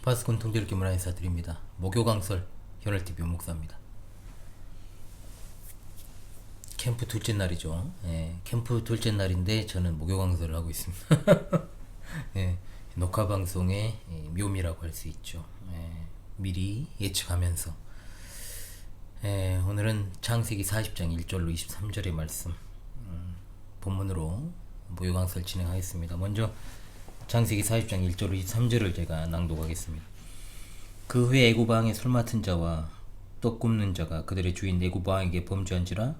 파스콘 통제일기 문화인사드립니다. 목요강설 현월TV 목사입니다. 캠프 둘째 날이죠. 캠프 둘째 날인데 저는 목요강설을 하고 있습니다. 녹화방송의 묘미라고 할 수 있죠. 미리 예측하면서 오늘은 창세기 40장 1절로 23절의 말씀 본문으로 목요강설 진행하겠습니다. 먼저 창세기 40장 1절로 23절을 제가 낭독하겠습니다. 그 후에 애굽 왕의 술 맡은 자와 떡 굽는 자가 그들의 주인 애굽 왕에게 범죄한지라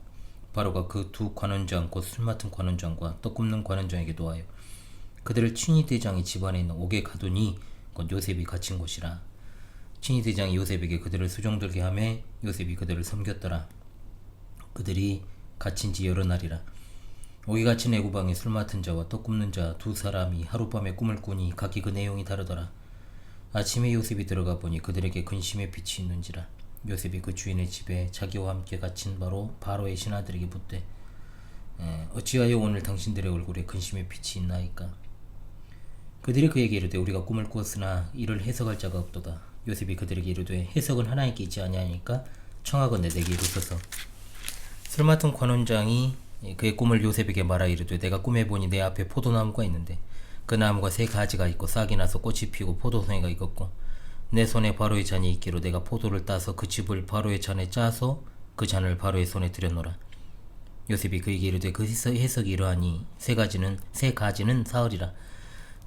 바로가 그 두 관원장 곧 술 맡은 관원장과 떡 굽는 관원장에게 도하여 그들을 친위 대장의 집안에 있는 옥에 가두니 곧 요셉이 갇힌 곳이라. 친위 대장이 요셉에게 그들을 수종들게 하매 요셉이 그들을 섬겼더라. 그들이 갇힌 지 여러 날이라. 옥에 갇힌 애굽 왕의 술 맡은 자와 떡 굽는 자 두 사람이 하룻밤에 꿈을 꾸니 각기 그 내용이 다르더라. 아침에 요셉이 들어가 보니 그들에게 근심의 빛이 있는지라. 요셉이 그 주인의 집에 자기와 함께 갇힌 바로의 신하들에게 묻되 어찌하여 오늘 당신들의 얼굴에 근심의 빛이 있나이까. 그들이 그에게 이르되 우리가 꿈을 꾸었으나 이를 해석할 자가 없도다. 요셉이 그들에게 이르되 해석은 하나님께 있지 아니하니까 청하건대 내게 이르소서. 술 맡은 관원장이 그의 꿈을 요셉에게 말하 이르되 내가 꿈에 보니 내 앞에 포도나무가 있는데 그 나무가 세 가지가 있고 싹이 나서 꽃이 피고 포도송이가 익었고 내 손에 바로의 잔이 있기로 내가 포도를 따서 그 즙을 바로의 잔에 짜서 그 잔을 바로의 손에 들여놓으라. 요셉이 그에게 이르되 그 해석이 이러하니 세 가지는 사흘이라.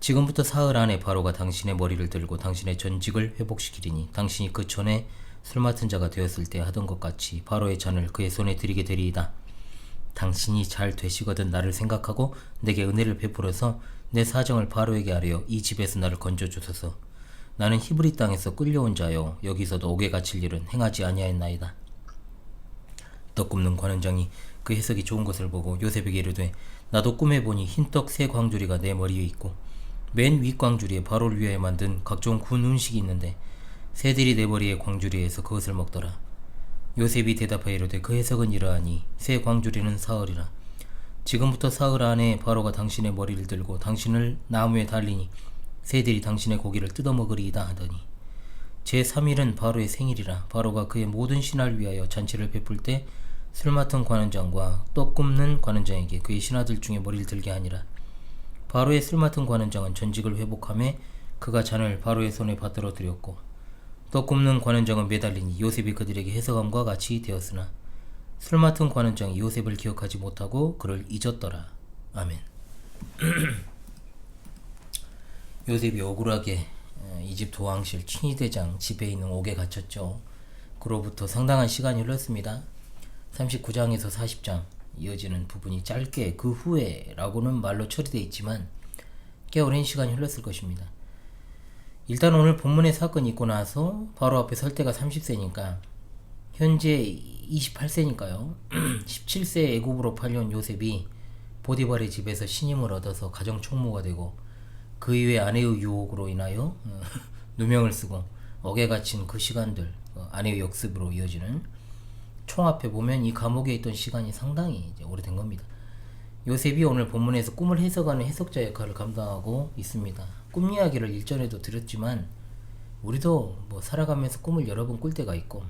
지금부터 사흘 안에 바로가 당신의 머리를 들고 당신의 전직을 회복시키리니 당신이 그 전에 술 맡은 자가 되었을 때 하던 것 같이 바로의 잔을 그의 손에 드리게 되리이다. 당신이 잘 되시거든 나를 생각하고 내게 은혜를 베풀어서 내 사정을 바로에게 아뢰어 이 집에서 나를 건져주소서. 나는 히브리 땅에서 끌려온 자요 여기서도 옥에 갇힐 일은 행하지 아니하였나이다. 떡 굽는 관원장이 그 해석이 좋은 것을 보고 요셉에게 이르되 나도 꿈에 보니 흰떡 세 광주리가 내 머리 위에 있고 맨 윗 광주리에 바로를 위하여 만든 각종 군 음식이 있는데 새들이 내 머리의 광주리에서 그것을 먹더라. 요셉이 대답하여 이르되 그 해석은 이러하니 새 광주리는 사흘이라. 지금부터 사흘 안에 바로가 당신의 머리를 들고 당신을 나무에 달리니 새들이 당신의 고기를 뜯어먹으리이다 하더니 제3일은 바로의 생일이라. 바로가 그의 모든 신하를 위하여 잔치를 베풀 때 술 맡은 관원장과 떡 굽는 관원장에게 그의 신하들 중에 머리를 들게 하니라. 바로의 술 맡은 관원장은 전직을 회복하며 그가 잔을 바로의 손에 받들어 드렸고 떡 굽는 관원장은 매달리니 요셉이 그들에게 해석함과 같이 되었으나 술 맡은 관원장이 요셉을 기억하지 못하고 그를 잊었더라. 아멘. 요셉이 억울하게 이집트 왕실 친위대장 집에 있는 옥에 갇혔죠. 그로부터 상당한 시간이 흘렀습니다. 39장에서 40장 이어지는 부분이 짧게 그 후에 라고는 말로 처리되어 있지만 꽤 오랜 시간이 흘렀을 것입니다. 일단 오늘 본문의 사건이 있고 나서 바로 앞에 설 때가 30세니까 현재 28세니까요. 17세 애굽으로 팔려온 요셉이 보디발의 집에서 신임을 얻어서 가정 총무가 되고 그 이후에 아내의 유혹으로 인하여 누명을 쓰고 옥에 갇힌 그 시간들 아내의 역습으로 이어지는 총합해 보면 이 감옥에 있던 시간이 상당히 이제 오래된 겁니다. 요셉이 오늘 본문에서 꿈을 해석하는 해석자 역할을 감당하고 있습니다. 꿈 이야기를 일전에도 드렸지만 우리도 살아가면서 꿈을 여러 번 꿀 때가 있고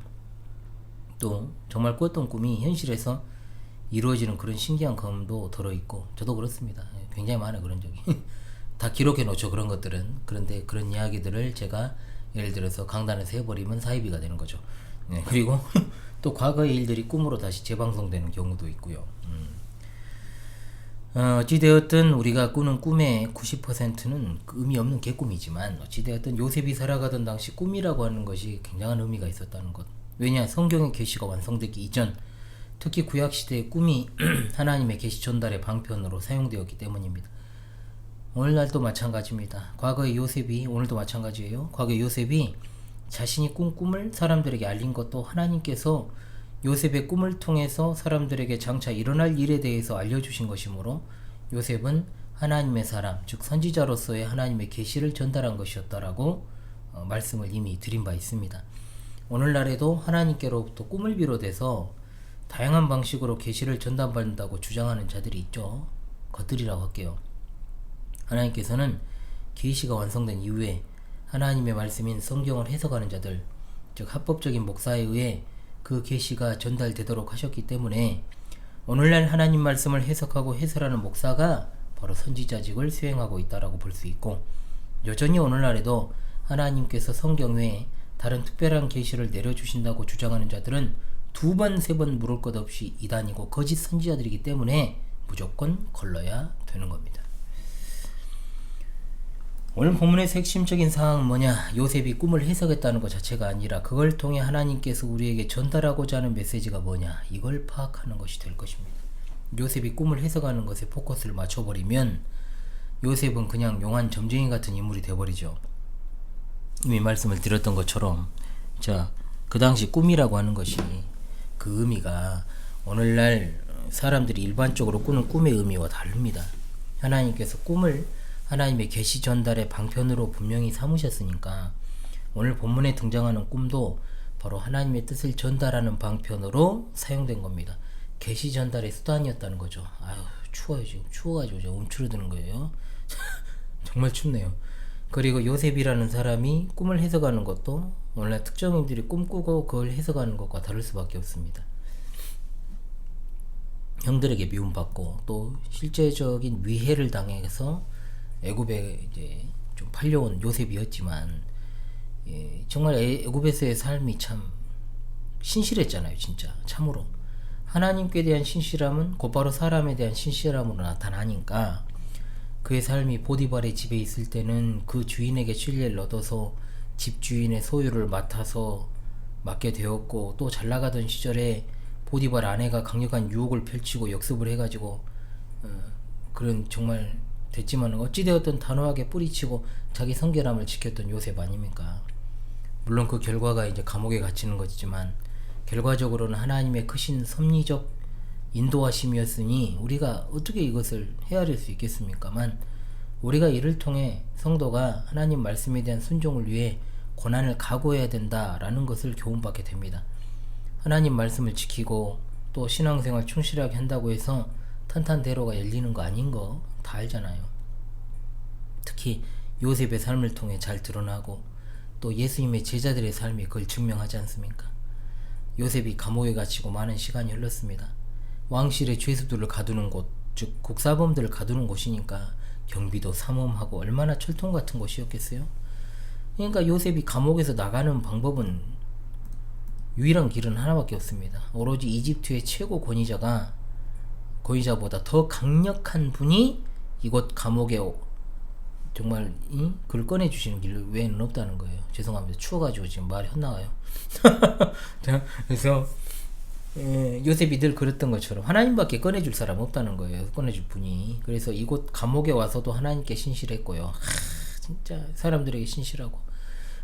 또 정말 꿨던 꿈이 현실에서 이루어지는 그런 신기한 경험도 들어있고 저도 그렇습니다. 굉장히 많아요 그런 적이. 다 기록해 놓죠 그런 것들은. 그런데 그런 이야기들을 제가 예를 들어서 강단에서 해버리면 사이비가 되는 거죠. 그리고 또 과거의 일들이 꿈으로 다시 재방송되는 경우도 있고요. 어찌되었든 우리가 꾸는 꿈의 90%는 의미 없는 개꿈이지만 어찌되었든 요셉이 살아가던 당시 꿈이라고 하는 것이 굉장한 의미가 있었다는 것. 왜냐 성경의 계시가 완성되기 이전 특히 구약시대의 꿈이 하나님의 계시 전달의 방편으로 사용되었기 때문입니다. 오늘날도 마찬가지입니다. 과거의 요셉이 오늘도 마찬가지예요. 과거의 요셉이 자신이 꾼 꿈을 사람들에게 알린 것도 하나님께서 요셉의 꿈을 통해서 사람들에게 장차 일어날 일에 대해서 알려주신 것이므로 요셉은 하나님의 사람, 즉 선지자로서의 하나님의 계시를 전달한 것이었다라고 말씀을 이미 드린 바 있습니다. 오늘날에도 하나님께로부터 꿈을 비롯해서 다양한 방식으로 계시를 전달받는다고 주장하는 자들이 있죠. 것들이라고 할게요. 하나님께서는 계시가 완성된 이후에 하나님의 말씀인 성경을 해석하는 자들, 즉 합법적인 목사에 의해 그 계시가 전달되도록 하셨기 때문에 오늘날 하나님 말씀을 해석하고 해설하는 목사가 바로 선지자직을 수행하고 있다라고 볼 수 있고, 여전히 오늘날에도 하나님께서 성경 외에 다른 특별한 계시를 내려주신다고 주장하는 자들은 2번, 3번 물을 것 없이 이단이고 거짓 선지자들이기 때문에 무조건 걸러야 되는 겁니다. 오늘 본문의 핵심적인 사항은 뭐냐? 요셉이 꿈을 해석했다는 것 자체가 아니라 그걸 통해 하나님께서 우리에게 전달하고자 하는 메시지가 뭐냐? 이걸 파악하는 것이 될 것입니다. 요셉이 꿈을 해석하는 것에 포커스를 맞춰버리면 요셉은 그냥 용한 점쟁이 같은 인물이 되어버리죠. 이미 말씀을 드렸던 것처럼, 자, 그 당시 꿈이라고 하는 것이 그 의미가 오늘날 사람들이 일반적으로 꾸는 꿈의 의미와 다릅니다. 하나님께서 꿈을 하나님의 계시 전달의 방편으로 분명히 삼으셨으니까 오늘 본문에 등장하는 꿈도 바로 하나님의 뜻을 전달하는 방편으로 사용된 겁니다. 계시 전달의 수단이었다는 거죠. 아유, 추워요. 지금 추워가지고 제가 움츠러드는 거예요. 정말 춥네요. 그리고 요셉이라는 사람이 꿈을 해석하는 것도 오늘날 특정인들이 꿈꾸고 그걸 해석하는 것과 다를 수밖에 없습니다. 형들에게 미움받고 또 실제적인 위해를 당해서 애굽에 이제 좀 팔려온 요셉이었지만, 정말 애굽에서의 삶이 참 신실했잖아요. 진짜 참으로 하나님께 대한 신실함은 곧바로 사람에 대한 신실함으로 나타나니까 그의 삶이 보디발의 집에 있을 때는 그 주인에게 신뢰를 얻어서 집주인의 소유를 맡게 되었고, 또 잘나가던 시절에 보디발 아내가 강력한 유혹을 펼치고 역습을 해가지고 그런 정말 됐지만 어찌되었든 단호하게 뿌리치고 자기 성결함을 지켰던 요셉 아닙니까? 물론 그 결과가 이제 감옥에 갇히는 것이지만 결과적으로는 하나님의 크신 섭리적 인도하심이었으니 우리가 어떻게 이것을 헤아릴 수 있겠습니까만, 우리가 이를 통해 성도가 하나님 말씀에 대한 순종을 위해 고난을 각오해야 된다라는 것을 교훈받게 됩니다. 하나님 말씀을 지키고 또 신앙생활 충실하게 한다고 해서 탄탄대로가 열리는 거 아닌 거 다 알잖아요. 특히 요셉의 삶을 통해 잘 드러나고 또 예수님의 제자들의 삶이 그걸 증명하지 않습니까? 요셉이 감옥에 갇히고 많은 시간이 흘렀습니다. 왕실의 죄수들을 가두는 곳, 즉 국사범들을 가두는 곳이니까 경비도 삼엄하고 얼마나 철통 같은 곳이었겠어요? 그러니까 요셉이 감옥에서 나가는 방법은 유일한 길은 하나밖에 없습니다. 오로지 이집트의 최고 권위자보다 더 강력한 분이 이곳 감옥에 정말 그걸 꺼내주시는 길 외에는 없다는 거예요. 죄송합니다. 추워가지고 지금 말이 헛나가요. 그래서 요셉이 늘 그랬던 것처럼 하나님밖에 꺼내줄 사람 없다는 거예요. 꺼내줄 분이. 그래서 이곳 감옥에 와서도 하나님께 신실했고요. 진짜 사람들에게 신실하고,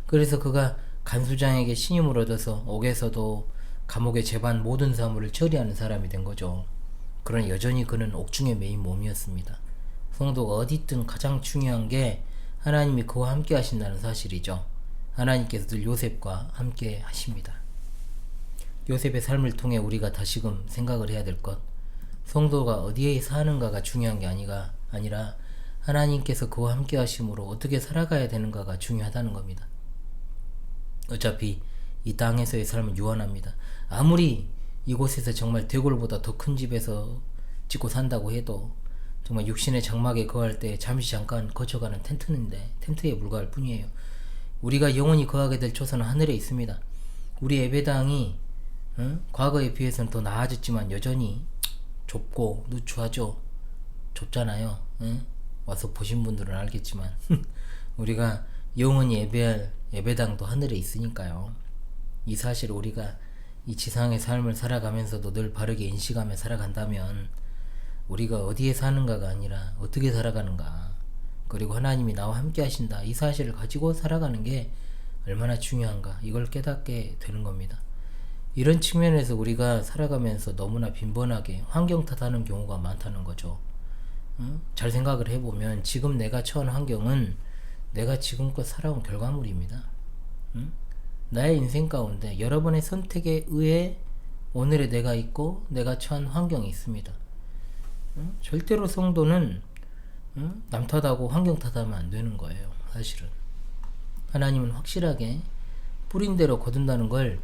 그래서 그가 간수장에게 신임을 얻어서 옥에서도 감옥의 재반 모든 사물을 처리하는 사람이 된 거죠. 그러나 여전히 그는 옥중에 매인 몸이었습니다. 성도가 어디든 가장 중요한 게 하나님이 그와 함께 하신다는 사실이죠. 하나님께서 늘 요셉과 함께 하십니다. 요셉의 삶을 통해 우리가 다시금 생각을 해야 될 것, 성도가 어디에 사는가가 중요한 게 아니라 하나님께서 그와 함께 하심으로 어떻게 살아가야 되는가가 중요하다는 겁니다. 어차피 이 땅에서의 삶은 유한합니다. 아무리 이곳에서 정말 대골보다 더 큰 집에서 짓고 산다고 해도 정말 육신의 장막에 거할 때 잠시 잠깐 거쳐가는 텐트에 불과할 뿐이에요. 우리가 영원히 거하게 될 초소는 하늘에 있습니다. 우리 예배당이 과거에 비해서는 더 나아졌지만 여전히 좁고 누추하죠. 좁잖아요. 와서 보신 분들은 알겠지만 우리가 영원히 예배할 예배당도 하늘에 있으니까요. 이 사실 우리가 이 지상의 삶을 살아가면서도 늘 바르게 인식하며 살아간다면 우리가 어디에 사는가가 아니라 어떻게 살아가는가, 그리고 하나님이 나와 함께 하신다, 이 사실을 가지고 살아가는 게 얼마나 중요한가, 이걸 깨닫게 되는 겁니다. 이런 측면에서 우리가 살아가면서 너무나 빈번하게 환경 탓하는 경우가 많다는 거죠. 잘 생각을 해보면 지금 내가 처한 환경은 내가 지금껏 살아온 결과물입니다. 나의 인생 가운데 여러 번의 선택에 의해 오늘의 내가 있고 내가 처한 환경이 있습니다. 절대로 성도는 남 탓하고 환경 탓하면 안 되는 거예요. 사실은 하나님은 확실하게 뿌린 대로 거둔다는 걸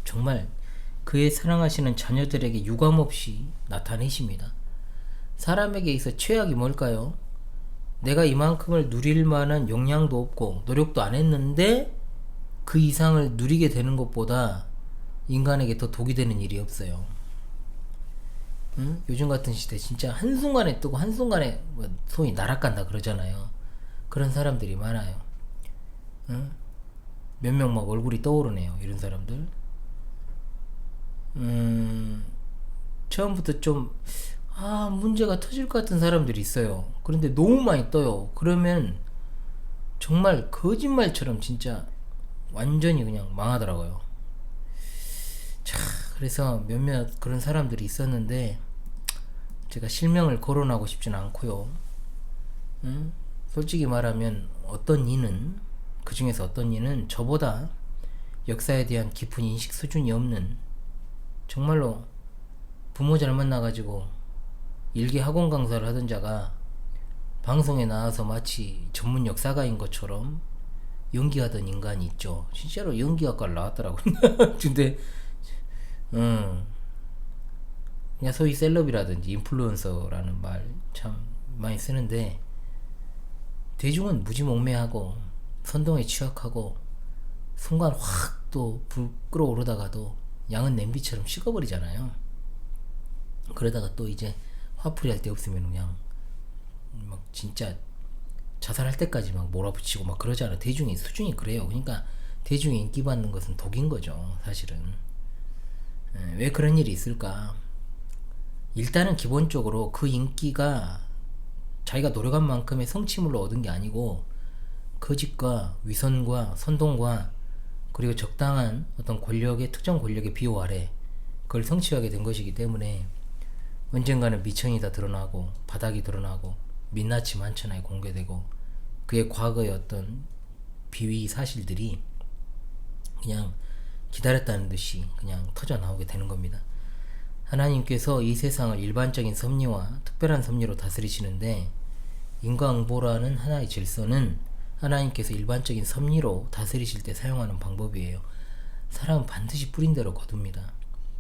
정말 그의 사랑하시는 자녀들에게 유감없이 나타내십니다. 사람에게 있어 최악이 뭘까요? 내가 이만큼을 누릴 만한 역량도 없고 노력도 안 했는데 그 이상을 누리게 되는 것보다 인간에게 더 독이 되는 일이 없어요. 응? 요즘 같은 시대 진짜 한순간에 뜨고 한순간에 손이 날아간다 그러잖아요. 그런 사람들이 많아요. 응? 몇 명 막 얼굴이 떠오르네요. 이런 사람들. 처음부터 좀 문제가 터질 것 같은 사람들이 있어요. 그런데 너무 많이 떠요. 그러면 정말 거짓말처럼 진짜 완전히 그냥 망하더라고요. 자, 그래서 몇몇 그런 사람들이 있었는데 제가 실명을 거론하고 싶진 않고요. 솔직히 말하면 그 중에서 어떤 이는 저보다 역사에 대한 깊은 인식 수준이 없는, 정말로 부모 잘 만나가지고 일개 학원 강사를 하던 자가 방송에 나와서 마치 전문 역사가인 것처럼 연기하던 인간이 있죠. 진짜로 연기학과를 나왔더라고요. 근데 그냥 소위 셀럽이라든지 인플루언서라는 말 참 많이 쓰는데, 대중은 무지몽매하고 선동에 취약하고 순간 확 또 불 끓어오르다가도 양은 냄비처럼 식어버리잖아요. 그러다가 또 이제 화풀이 할 데 없으면 그냥 막 진짜 자살할 때까지 막 몰아붙이고 막 그러잖아. 대중의 수준이 그래요. 그러니까 대중이 인기 받는 것은 독인 거죠, 사실은. 왜 그런 일이 있을까? 일단은 기본적으로 그 인기가 자기가 노력한 만큼의 성취물로 얻은 게 아니고 거짓과 위선과 선동과 그리고 적당한 어떤 특정 권력의 비호 아래 그걸 성취하게 된 것이기 때문에 언젠가는 미천이 다 드러나고 바닥이 드러나고 민낯이 만천하에 공개되고 그의 과거의 어떤 비위 사실들이 그냥 기다렸다는 듯이 그냥 터져 나오게 되는 겁니다. 하나님께서 이 세상을 일반적인 섭리와 특별한 섭리로 다스리시는데, 인과응보라는 하나의 질서는 하나님께서 일반적인 섭리로 다스리실 때 사용하는 방법이에요. 사람은 반드시 뿌린 대로 거둡니다.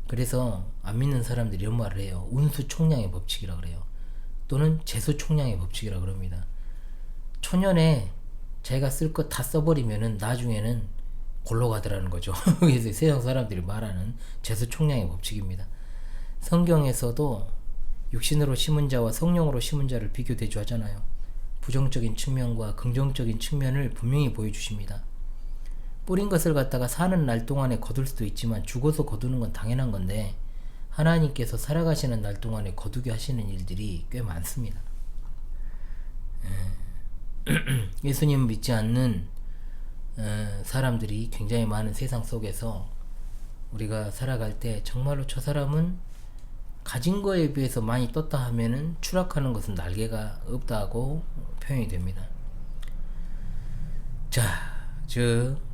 그래서 안 믿는 사람들이 이런 말을 해요. 운수 총량의 법칙이라 그래요. 또는 재수 총량의 법칙이라 그럽니다. 초년에 자기가 쓸 것 다 써버리면은 나중에는 골로 가더라는 거죠. 그래서 세상 사람들이 말하는 재수 총량의 법칙입니다. 성경에서도 육신으로 심은 자와 성령으로 심은 자를 비교 대조하잖아요. 부정적인 측면과 긍정적인 측면을 분명히 보여주십니다. 뿌린 것을 갖다가 사는 날 동안에 거둘 수도 있지만 죽어서 거두는 건 당연한 건데, 하나님께서 살아가시는 날 동안에 거두게 하시는 일들이 꽤 많습니다. 예수님 믿지 않는 사람들이 굉장히 많은 세상 속에서 우리가 살아갈 때 정말로 저 사람은 가진 거에 비해서 많이 떴다 하면은 추락하는 것은 날개가 없다고 표현이 됩니다.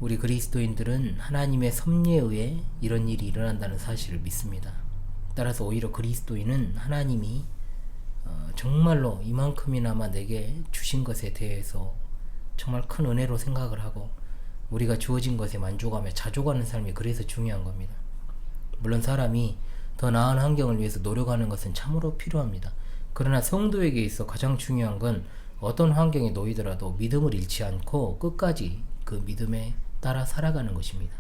우리 그리스도인들은 하나님의 섭리에 의해 이런 일이 일어난다는 사실을 믿습니다. 따라서 오히려 그리스도인은 하나님이 정말로 이만큼이나마 내게 주신 것에 대해서 정말 큰 은혜로 생각을 하고 우리가 주어진 것에 만족하며 자족하는 삶이 그래서 중요한 겁니다. 물론 사람이 더 나은 환경을 위해서 노력하는 것은 참으로 필요합니다. 그러나 성도에게 있어 가장 중요한 건 어떤 환경에 놓이더라도 믿음을 잃지 않고 끝까지 그 믿음에 따라 살아가는 것입니다.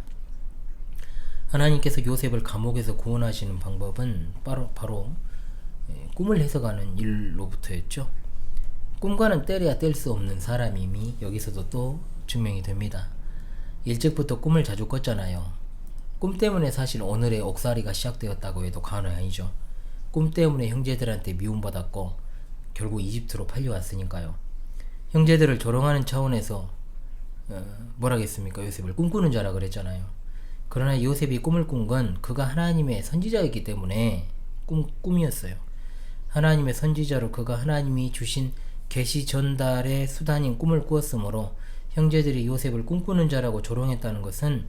하나님께서 요셉을 감옥에서 구원하시는 방법은 바로 꿈을 해석하는 일로부터였죠. 꿈과는 때려야 뗄 수 없는 사람임이 여기서도 또 증명이 됩니다. 일찍부터 꿈을 자주 꿨잖아요. 꿈 때문에 사실 오늘의 옥살이가 시작되었다고 해도 과언이 아니죠. 꿈 때문에 형제들한테 미움받았고 결국 이집트로 팔려왔으니까요. 형제들을 조롱하는 차원에서 뭐라겠습니까? 요셉을 꿈꾸는 자라 그랬잖아요. 그러나 요셉이 꿈을 꾼 건 그가 하나님의 선지자이기 때문에 꿈이었어요. 하나님의 선지자로 그가 하나님이 주신 계시 전달의 수단인 꿈을 꾸었으므로 형제들이 요셉을 꿈꾸는 자라고 조롱했다는 것은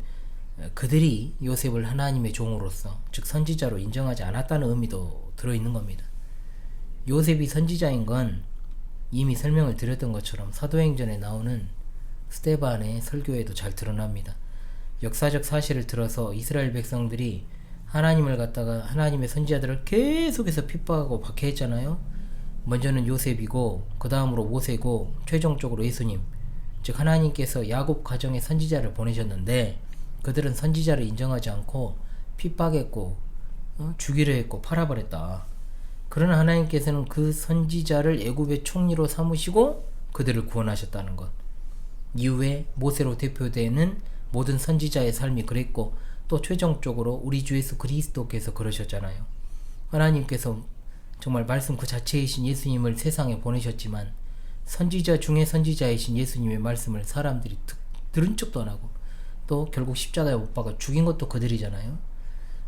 그들이 요셉을 하나님의 종으로서, 즉 선지자로 인정하지 않았다는 의미도 들어있는 겁니다. 요셉이 선지자인 건 이미 설명을 드렸던 것처럼 사도행전에 나오는 스데반의 설교에도 잘 드러납니다. 역사적 사실을 들어서 이스라엘 백성들이 하나님을 갖다가 하나님의 선지자들을 계속해서 핍박하고 박해했잖아요. 먼저는 요셉이고 그 다음으로 모세고 최종적으로 예수님, 즉 하나님께서 야곱 가정에 선지자를 보내셨는데 그들은 선지자를 인정하지 않고 핍박했고 죽이려 했고 팔아버렸다. 그러나 하나님께서는 그 선지자를 애굽의 총리로 삼으시고 그들을 구원하셨다는 것. 이후에 모세로 대표되는 모든 선지자의 삶이 그랬고 또 최종적으로 우리 주 예수 그리스도께서 그러셨잖아요. 하나님께서 정말 말씀 그 자체이신 예수님을 세상에 보내셨지만 선지자 중에 선지자이신 예수님의 말씀을 사람들이 들은 척도 안 하고 또 결국 십자가에 못 박아 죽인 것도 그들이잖아요.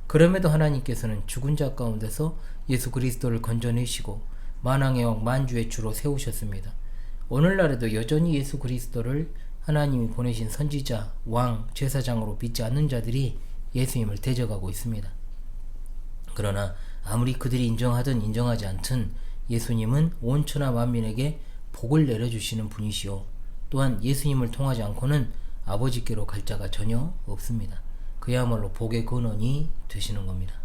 그럼에도 하나님께서는 죽은 자 가운데서 예수 그리스도를 건져내시고 만왕의 왕 만주의 주로 세우셨습니다. 오늘날에도 여전히 예수 그리스도를 하나님이 보내신 선지자, 왕, 제사장으로 믿지 않는 자들이 예수님을 대적하고 있습니다. 그러나 아무리 그들이 인정하든 인정하지 않든 예수님은 온 천하 만민에게 복을 내려주시는 분이시오. 또한 예수님을 통하지 않고는 아버지께로 갈 자가 전혀 없습니다. 그야말로 복의 근원이 되시는 겁니다.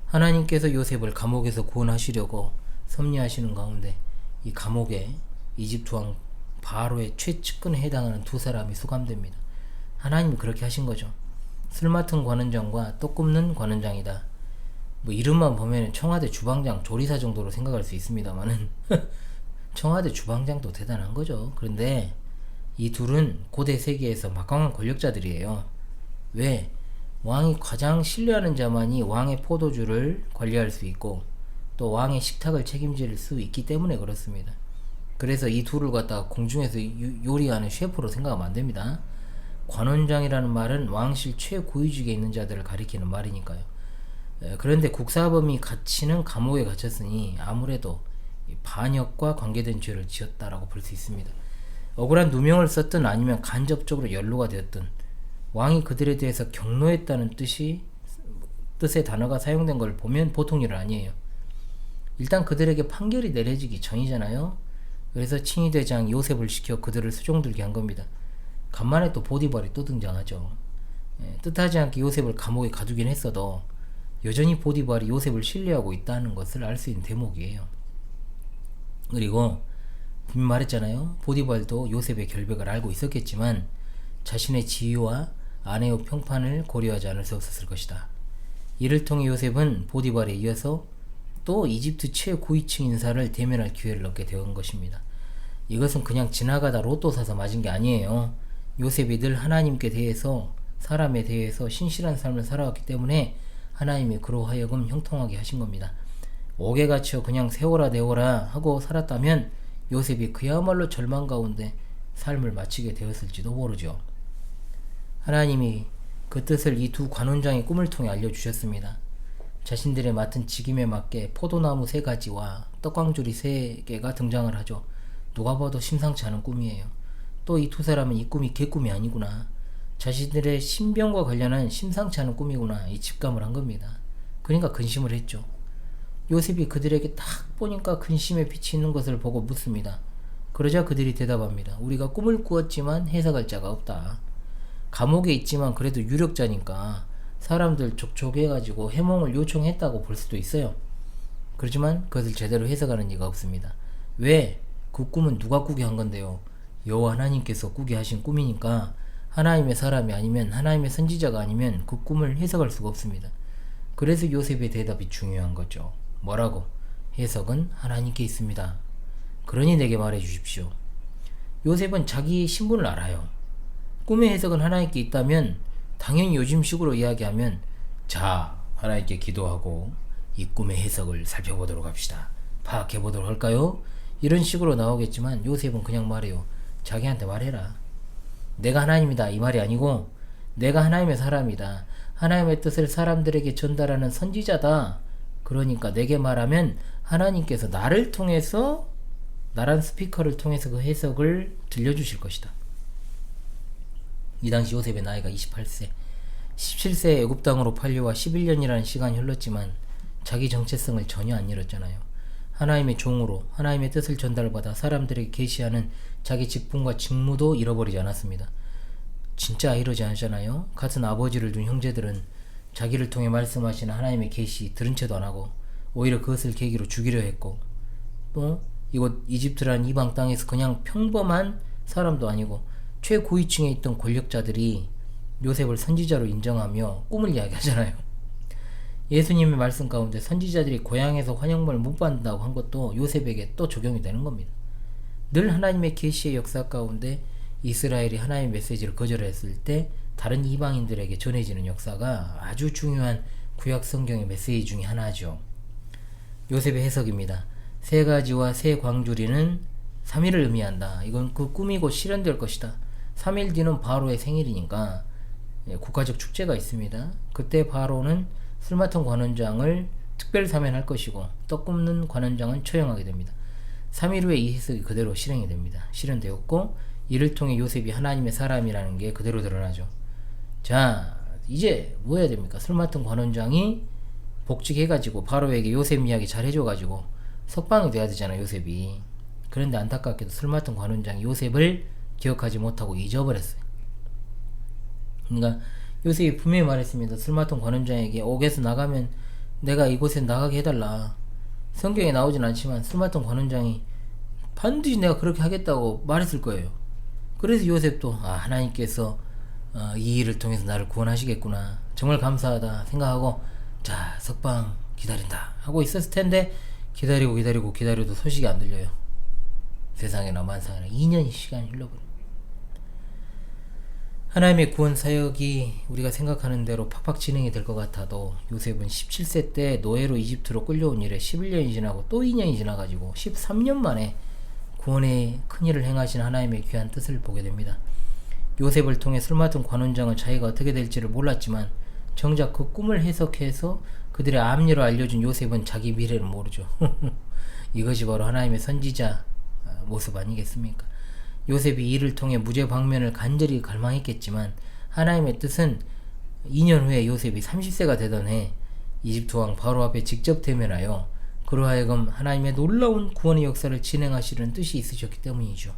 하나님께서 요셉을 감옥에서 구원하시려고 섭리하시는 가운데 이 감옥에 이집트 왕 바로의 최측근에 해당하는 두 사람이 수감됩니다. 하나님이 그렇게 하신 거죠. 술 맡은 관원장과 떡 굽는 관원장이다. 뭐 이름만 보면 청와대 주방장, 조리사 정도로 생각할 수 있습니다만은 청와대 주방장도 대단한 거죠. 그런데 이 둘은 고대 세계에서 막강한 권력자들이에요. 왜? 왕이 가장 신뢰하는 자만이 왕의 포도주를 관리할 수 있고 또 왕의 식탁을 책임질 수 있기 때문에 그렇습니다. 그래서 이 둘을 갖다가 공중에서 요리하는 셰프로 생각하면 안 됩니다. 관원장이라는 말은 왕실 최고위직에 있는 자들을 가리키는 말이니까요. 그런데 국사범이 갇히는 감옥에 갇혔으니 아무래도 반역과 관계된 죄를 지었다라고 볼 수 있습니다. 억울한 누명을 썼든 아니면 간접적으로 연루가 되었든 왕이 그들에 대해서 경노했다는 뜻의 단어가 사용된 걸 보면 보통 일은 아니에요. 일단 그들에게 판결이 내려지기 전이잖아요. 그래서 칭의대장 요셉을 시켜 그들을 수종들게 한 겁니다. 간만에 또 보디발이 또 등장하죠. 뜻하지 않게 요셉을 감옥에 가두긴 했어도 여전히 보디발이 요셉을 신뢰하고 있다는 것을 알 수 있는 대목이에요. 그리고 분명 말했잖아요. 보디발도 요셉의 결백을 알고 있었겠지만 자신의 지위와 아내의 평판을 고려하지 않을 수 없었을 것이다. 이를 통해 요셉은 보디발에 이어서 또 이집트 최고위층 인사를 대면할 기회를 얻게 된 것입니다. 이것은 그냥 지나가다 로또 사서 맞은 게 아니에요. 요셉이 늘 하나님께 대해서 사람에 대해서 신실한 삶을 살아왔기 때문에 하나님이 그로 하여금 형통하게 하신 겁니다. 옥에 갇혀 그냥 세워라 내워라 하고 살았다면 요셉이 그야말로 절망 가운데 삶을 마치게 되었을지도 모르죠. 하나님이 그 뜻을 이 두 관원장의 꿈을 통해 알려주셨습니다. 자신들의 맡은 직임에 맞게 포도나무 3가지와 떡광주리 3개가 등장을 하죠. 누가 봐도 심상치 않은 꿈이에요. 또 이 두 사람은 이 꿈이 개꿈이 아니구나. 자신들의 신병과 관련한 심상치 않은 꿈이구나. 이 직감을 한 겁니다. 그러니까 근심을 했죠. 요셉이 그들에게 딱 보니까 근심의 빛이 있는 것을 보고 묻습니다. 그러자 그들이 대답합니다. 우리가 꿈을 꾸었지만 해석할 자가 없다. 감옥에 있지만 그래도 유력자니까 사람들 족촉해가지고 해몽을 요청했다고 볼 수도 있어요. 그렇지만 그것을 제대로 해석하는 이가 없습니다. 왜? 그 꿈은 누가 꾸게 한 건데요? 여호와 하나님께서 꾸게 하신 꿈이니까 하나님의 사람이 아니면 하나님의 선지자가 아니면 그 꿈을 해석할 수가 없습니다. 그래서 요셉의 대답이 중요한 거죠. 뭐라고? 해석은 하나님께 있습니다. 그러니 내게 말해 주십시오. 요셉은 자기 신분을 알아요. 꿈의 해석은 하나님께 있다면 당연히 요즘식으로 이야기하면 자, 하나님께 기도하고 이 꿈의 해석을 살펴보도록 합시다. 파악해보도록 할까요? 이런 식으로 나오겠지만 요셉은 그냥 말해요. 자기한테 말해라. 내가 하나님이다 이 말이 아니고 내가 하나님의 사람이다. 하나님의 뜻을 사람들에게 전달하는 선지자다. 그러니까 내게 말하면 하나님께서 나를 통해서 나란 스피커를 통해서 그 해석을 들려주실 것이다. 이 당시 요셉의 나이가 28세 17세에 애굽 땅으로 팔려와 11년이라는 시간이 흘렀지만 자기 정체성을 전혀 안 잃었잖아요. 하나님의 종으로 하나님의 뜻을 전달받아 사람들에게 계시하는 자기 직분과 직무도 잃어버리지 않았습니다. 진짜 이러지 않잖아요. 같은 아버지를 둔 형제들은 자기를 통해 말씀하시는 하나님의 계시 들은 채도 안 하고 오히려 그것을 계기로 죽이려 했고, 또 이곳 이집트라는 이방 땅에서 그냥 평범한 사람도 아니고 최고위층에 있던 권력자들이 요셉을 선지자로 인정하며 꿈을 이야기하잖아요. 예수님의 말씀 가운데 선지자들이 고향에서 환영문을 못 받는다고 한 것도 요셉에게 또 적용이 되는 겁니다. 늘 하나님의 계시의 역사 가운데 이스라엘이 하나님의 메시지를 거절했을 때 다른 이방인들에게 전해지는 역사가 아주 중요한 구약 성경의 메시지 중에 하나죠. 요셉의 해석입니다. 세 가지와 세 광주리는 3일을 의미한다. 이건 그 꿈이 곧 실현될 것이다. 3일 뒤는 바로의 생일이니까 국가적 축제가 있습니다. 그때 바로는 술 맡은 관원장을 특별 사면할 것이고 떡 굽는 관원장은 처형하게 됩니다. 3일 후에 이 해석이 그대로 실행이 됩니다. 실현되었고 이를 통해 요셉이 하나님의 사람이라는 게 그대로 드러나죠. 자, 이제 뭐 해야 됩니까? 술 맡은 관원장이 복직해가지고 바로에게 요셉 이야기 잘 해줘가지고 석방이 돼야 되잖아, 요셉이. 그런데 안타깝게도 술 맡은 관원장이 요셉을 기억하지 못하고 잊어버렸어요. 그러니까 요셉이 분명히 말했습니다. 술 맡은 관원장에게 옥에서 나가면 내가 이곳에 나가게 해달라. 성경에 나오진 않지만 술 맡은 관원장이 반드시 내가 그렇게 하겠다고 말했을 거예요. 그래서 요셉도 하나님께서 이 일을 통해서 나를 구원하시겠구나, 정말 감사하다 생각하고 자, 석방 기다린다 하고 있었을 텐데 기다려도 소식이 안 들려요. 세상에나 만상에나 2년의 시간이 흘러버립니다. 하나님의 구원 사역이 우리가 생각하는 대로 팍팍 진행이 될 것 같아도 요셉은 17세 때 노예로 이집트로 끌려온 일에 11년이 지나고 또 2년이 지나가지고 13년 만에 구원의 큰일을 행하신 하나님의 귀한 뜻을 보게 됩니다. 요셉을 통해 술 맡은 관원장은 자기가 어떻게 될지를 몰랐지만 정작 그 꿈을 해석해서 그들의 앞니로 알려준 요셉은 자기 미래를 모르죠. 이것이 바로 하나님의 선지자 모습 아니겠습니까? 요셉이 이를 통해 무죄 방면을 간절히 갈망했겠지만 하나님의 뜻은 2년 후에 요셉이 30세가 되던 해 이집트 왕 바로 앞에 직접 대면하여 그로 하여금 하나님의 놀라운 구원의 역사를 진행하시려는 뜻이 있으셨기 때문이죠.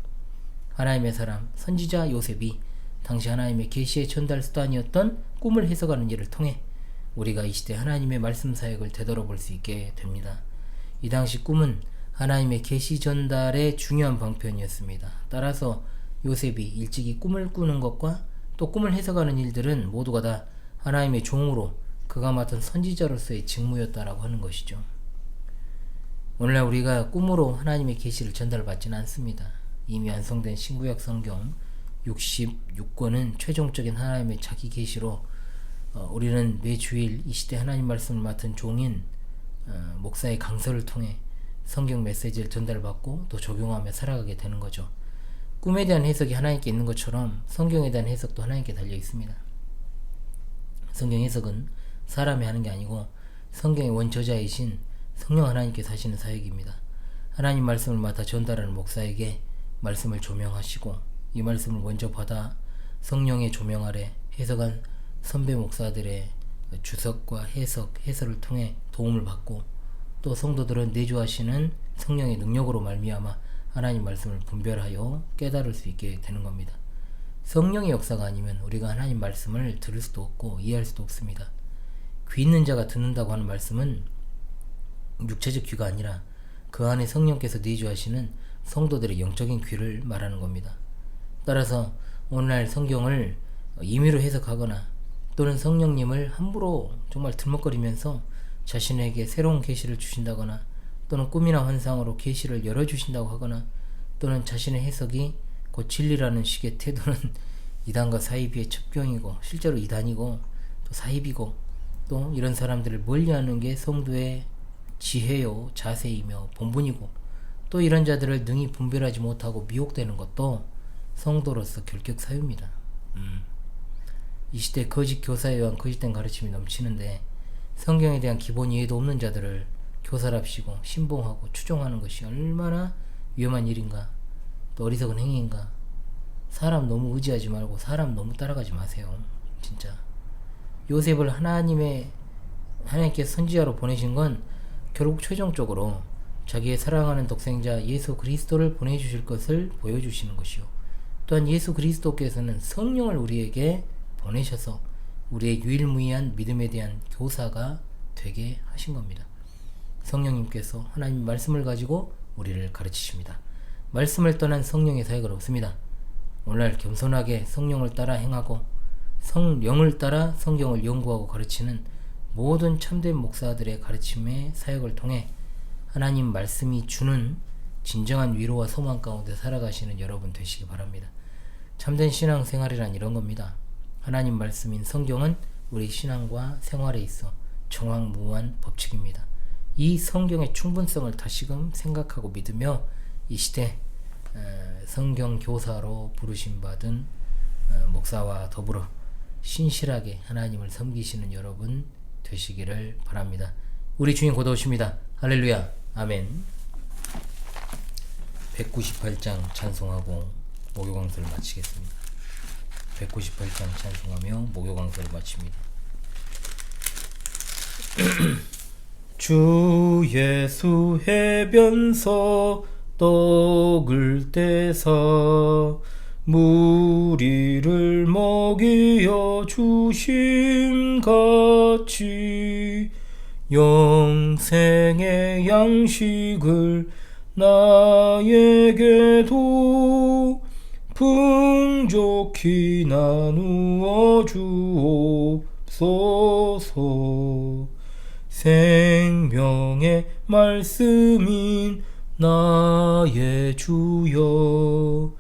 하나님의 사람 선지자 요셉이 당시 하나님의 계시의 전달 수단이었던 꿈을 해석하는 일을 통해 우리가 이 시대 하나님의 말씀 사역을 되돌아볼 수 있게 됩니다. 이 당시 꿈은 하나님의 계시 전달의 중요한 방편이었습니다. 따라서 요셉이 일찍이 꿈을 꾸는 것과 또 꿈을 해석하는 일들은 모두가 다 하나님의 종으로 그가 맡은 선지자로서의 직무였다라고 하는 것이죠. 오늘날 우리가 꿈으로 하나님의 계시를 전달받지는 않습니다. 이미 완성된 신구약 성경 66권은 최종적인 하나님의 자기 계시로 우리는 매 주일 이 시대 하나님 말씀을 맡은 종인 목사의 강서를 통해 성경 메시지를 전달받고 또 적용하며 살아가게 되는 거죠. 꿈에 대한 해석이 하나님께 있는 것처럼 성경에 대한 해석도 하나님께 달려 있습니다. 성경 해석은 사람이 하는 게 아니고 성경의 원저자이신 성령 하나님께서 하시는 사역입니다. 하나님 말씀을 맡아 전달하는 목사에게 말씀을 조명하시고 이 말씀을 먼저 받아 성령의 조명 아래 해석한 선배 목사들의 주석과 해설을 통해 도움을 받고 또 성도들은 내주하시는 성령의 능력으로 말미암아 하나님 말씀을 분별하여 깨달을 수 있게 되는 겁니다. 성령의 역사가 아니면 우리가 하나님 말씀을 들을 수도 없고 이해할 수도 없습니다. 귀 있는 자가 듣는다고 하는 말씀은 육체적 귀가 아니라 그 안에 성령께서 내주하시는 성도들의 영적인 귀를 말하는 겁니다. 따라서 오늘날 성경을 임의로 해석하거나 또는 성령님을 함부로 정말 들먹거리면서 자신에게 새로운 계시를 주신다거나 또는 꿈이나 환상으로 계시를 열어주신다고 하거나 또는 자신의 해석이 곧 진리라는 식의 태도는 이단과 사이비의 첩경이고 실제로 이단이고 또 사이비고 또 이런 사람들을 멀리하는 게 성도의 지혜요 자세이며 본분이고 또 이런 자들을 능히 분별하지 못하고 미혹되는 것도 성도로서 결격 사유입니다. 이 시대 거짓 교사에 의한 거짓된 가르침이 넘치는데 성경에 대한 기본 이해도 없는 자들을 교사랍시고 신봉하고 추종하는 것이 얼마나 위험한 일인가, 또 어리석은 행위인가. 사람 너무 의지하지 말고 사람 너무 따라가지 마세요. 진짜 요셉을 하나님께서 선지자로 보내신 건 결국 최종적으로 자기의 사랑하는 독생자 예수 그리스도를 보내주실 것을 보여주시는 것이요. 또한 예수 그리스도께서는 성령을 우리에게 보내셔서 우리의 유일무이한 믿음에 대한 교사가 되게 하신 겁니다. 성령님께서 하나님 말씀을 가지고 우리를 가르치십니다. 말씀을 떠난 성령의 사역은 없습니다. 오늘날 겸손하게 성령을 따라 행하고 성령을 따라 성경을 연구하고 가르치는 모든 참된 목사들의 가르침의 사역을 통해 하나님 말씀이 주는 진정한 위로와 소망 가운데 살아가시는 여러분 되시기 바랍니다. 참된 신앙생활이란 이런 겁니다. 하나님 말씀인 성경은 우리 신앙과 생활에 있어 정확무한 법칙입니다. 이 성경의 충분성을 다시금 생각하고 믿으며 이 시대 성경 교사로 부르심 받은 목사와 더불어 신실하게 하나님을 섬기시는 여러분 되시기를 바랍니다. 우리 주님 곧 오십니다. 할렐루야. 아멘. 198장 찬송하고 목요 강설을 마치겠습니다. 198장 찬송하며 목요 강설을 마칩니다. 주 예수 해변서 떡을 떼사 무리를 먹여 주심같이 영생의 양식을 나에게도 풍족히 나누어 주옵소서. 생명의 말씀인 나의 주여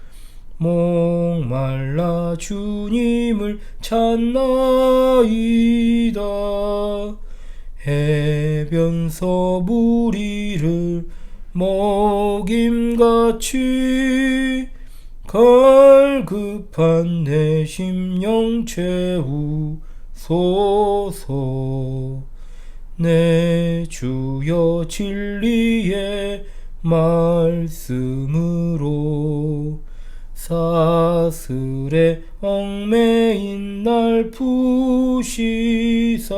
목말라 주님을 찾나이다. 해변서 무리를 먹임같이 갈급한 내 심령 채우소서. 내 주여 진리의 말씀으로 사슬에 얽매인 날 푸시사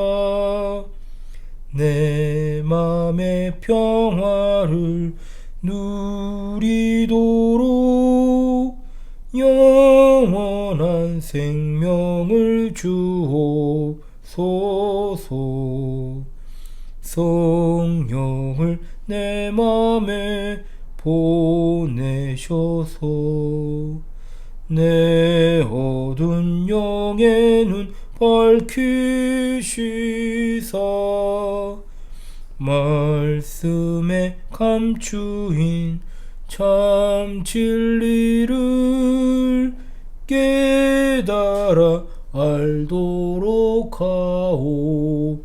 내 맘의 평화를 누리도록 영원한 생명을 주옵소서. 성령을 내 맘에 보내셔서 내 어두운 영의 눈 밝히시사 말씀에 감추인 참 진리를 깨달아 알도록 하옵소서.